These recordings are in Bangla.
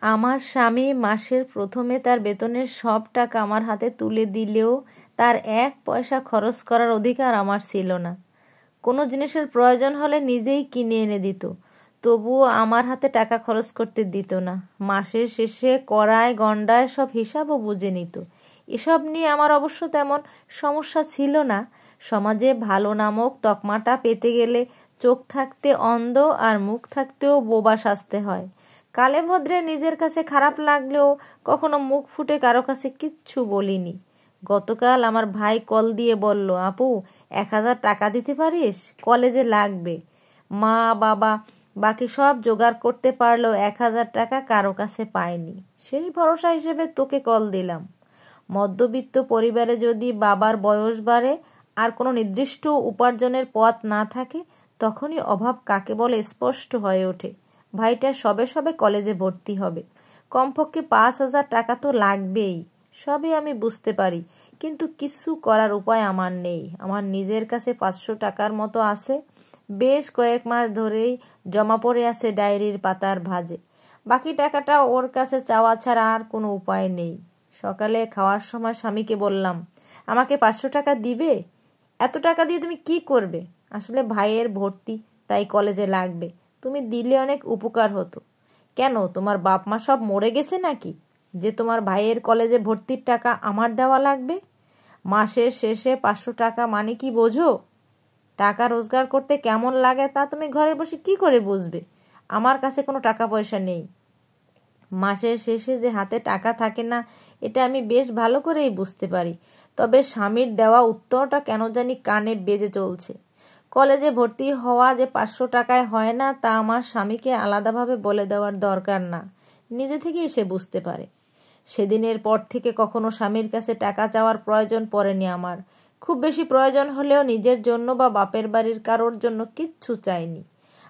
আমার স্বামী মাসের প্রথমে তার বেতনের সব টাকা আমার হাতে তুলে দিলেও তার 1 পয়সা খরচ করার অধিকার আমার ছিল না। কোনো জিনিসের প্রয়োজন হলে নিজেই কিনে এনে দিত, তবুও আমার হাতে টাকা খরচ করতে দিত না। মাসের শেষে কড়ায় গণ্ডায় সব হিসাবও বুঝে নিত। এসব নিয়ে আমার অবশ্য তেমন সমস্যা ছিল না। সমাজে ভালো নামক তকমাটা পেতে গেলে চোখ থাকতে অন্ধ আর মুখ থাকতেও বোবা সাজতে হয়। কালে ভদ্রে নিজের কাছে খারাপ লাগলেও কখনো মুখ ফুটে কারো কাছে কিচ্ছু বলিনি। গতকাল আমার ভাই কল দিয়ে বলল, আপু 1000 টাকা দিতে পারিস, কলেজে লাগবে। মা বাবা বাকি সব জোগাড় করতে পারলেও 1000 টাকা কারো কাছে পায়নি। শেষ ভরসা হিসেবে তোকে কল দিলাম। মধ্যবিত্ত পরিবারে যদি বাবার বয়স বাড়ে আর কোনো নির্দিষ্ট উপার্জনের পথ না থাকে, তখনই অভাব কাকে বলে স্পষ্ট হয়ে ওঠে। ভাইটা সবে সবে কলেজে ভর্তি হবে, কমপক্ষে 5000 টাকা তো লাগবেই। সবই আমি বুঝতে পারি, কিন্তু কিছু করার উপায় আমার নেই। আমার নিজের কাছে 500 টাকার মতো আছে, বেশ কয়েক মাস ধরেই জমা পড়ে আছে ডায়েরির পাতার ভাঁজে। বাকি টাকাটা ওর কাছে চাওয়া ছাড়া আর কোনো উপায় নেই। সকালে খাওয়ার সময় স্বামীকে বললাম, আমাকে 500 টাকা দিবে? এত টাকা দিয়ে তুমি কি করবে? আসলে ভাইয়ের ভর্তি, তাই কলেজে লাগবে। তুমি দিলে অনেক উপকার হতো। কেন, তোমার বাপ মা সব মরে গেছে নাকি যে তোমার ভাইয়ের কলেজে ভর্তির টাকা আমার দেওয়া লাগবে? মাসের শেষে 500 টাকা মানে কি বোঝো? টাকা রোজগার করতে কেমন লাগে তা তুমি ঘরে বসে কি করে বুঝবে? আমার কাছে কোনো টাকা পয়সা নেই। মাসের শেষে যে হাতে টাকা থাকে না, এটা আমি বেশ ভালো করেই বুঝতে পারি। তবে স্বামীর দেওয়া উত্তরটা কেন জানি কানে বেজে চলছে। কলেজে ভর্তি হওয়া যে 500 টাকায় হয় না, তা আমার স্বামীকে আলাদাভাবে বলে দেওয়ার দরকার না, নিজে থেকেই সে বুঝতে পারে। সেদিনের পর থেকে কখনো স্বামীর কাছে টাকা চাওয়ার প্রয়োজন পড়েনি আমার। খুব বেশি প্রয়োজন হলেও নিজের জন্য বা বাপের বাড়ির কারোর জন্য কিচ্ছু চাইনি।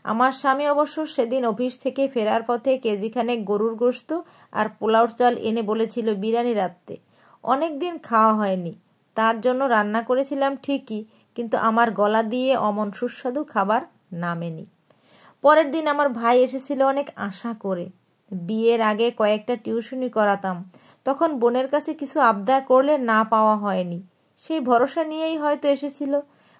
আমার স্বামী অবশ্য সেদিন অফিস থেকে ফেরার পথে কেজিখানেক গরুর গোশত আর পোলাওর চাল এনে বলেছিল বিরিয়ানি রাঁধতে। অনেক দিন খাওয়া হয়নি, তার জন্য রান্না করেছিলাম ঠিকই, কিন্তু আমার গলা দিয়ে অমন সুস্বাদু খাবার নামেনি। পরের দিন আমার ভাই এসেছিল অনেক আশা করে। বিয়ের আগে কয়েকটা টিউশনি করাতাম, তখন বোনের কাছে কিছু আবদার করলে না পাওয়া হয়নি। সেই ভরসা নিয়েই হয়তো এসেছিল।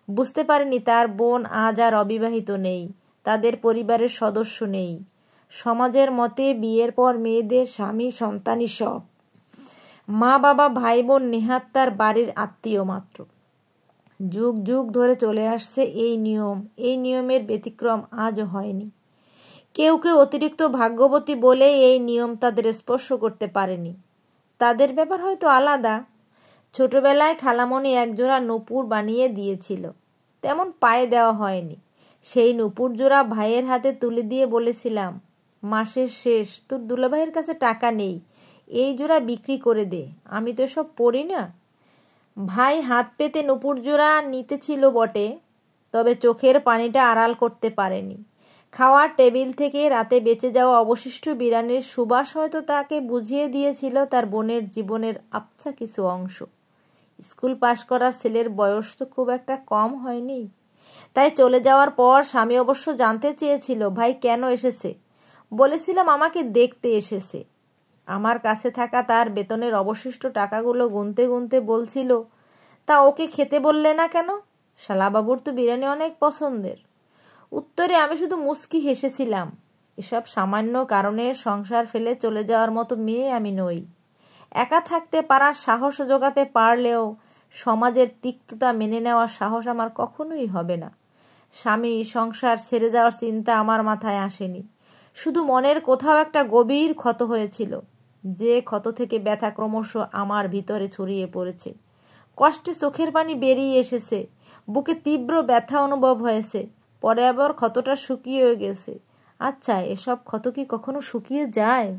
বুঝতে পারেনি তার বোন আজ আর অবিবাহিত নেই, তাদের পরিবারের সদস্য নেই। সমাজের মতে বিয়ের পর মেয়েদের স্বামী সন্তানই সব। মা বাবা ভাই বোন নেহাত তার বাড়ির আত্মীয় মাত্র। যুগ যুগ ধরে চলে আসছে এই নিয়ম। এই নিয়মের ব্যতিক্রম আজও হয়নি। কেউ কেউ অতিরিক্ত ভাগ্যবতী বলে এই নিয়ম তাদের স্পর্শ করতে পারেনি। তাদের ব্যাপার হয়তো আলাদা। ছোটবেলায় খালামণি একজোড়া নূপুর বানিয়ে দিয়েছিল, তেমন পায়ে দেওয়া হয়নি। সেই নূপুর জোড়া ভাইয়ের হাতে তুলে দিয়ে বলেছিলাম, মাসের শেষ, তোর দুলাভাইয়ের কাছে টাকা নেই, এই জোড়া বিক্রি করে দে, আমি তো এসব পড়ি না। ভাই হাত পেতে নূপুর জোড়া নিতেছিল বটে, তবে চোখের পানিটা আড়াল করতে পারেনি। খাওয়ার টেবিল থেকে রাতে বেঁচে যাওয়া অবশিষ্ট বিরিয়ানির সুবাস হয়তো তাকে বুঝিয়ে দিয়েছিল তার বোনের জীবনের আবছা কিছু অংশ। স্কুল পাশ করার ছেলের বয়স তো খুব একটা কম হয়নি। তাই চলে যাওয়ার পর স্বামী অবশ্য জানতে চেয়েছিল ভাই কেন এসেছে। বলেছিলাম আমাকে দেখতে এসেছে। আমার কাছে থাকা তার বেতনের অবশিষ্ট টাকাগুলো গুনতে গুনতে বলছিল, তা ওকে খেতে বললে না কেন? শালাবাবুর তো বিরিয়ানি অনেক পছন্দের। উত্তরে আমি শুধু মুচকি হেসেছিলাম। এসব সামান্য কারণে সংসার ফেলে চলে যাওয়ার মতো মেয়ে আমি নই। একা থাকতে পারার সাহস জোগাতে পারলেও সমাজের তিক্ততা মেনে নেওয়ার সাহস আমার কখনোই হবে না। স্বামী সংসার ছেড়ে যাওয়ার চিন্তা আমার মাথায় আসেনি। শুধু মনের কোথাও একটা গভীর ক্ষত হয়েছিল, যে ক্ষত থেকে ব্যথা ক্রমশ আমার ভিতরে ছড়িয়ে পড়েছে। কষ্টে চোখের পানি বেরিয়ে এসেছে, বুকে তীব্র ব্যথা অনুভব হয়েছে, পরে আবার ক্ষতটা শুকিয়ে গেছে। আচ্ছা, এসব ক্ষত কি কখনো শুকিয়ে যায়?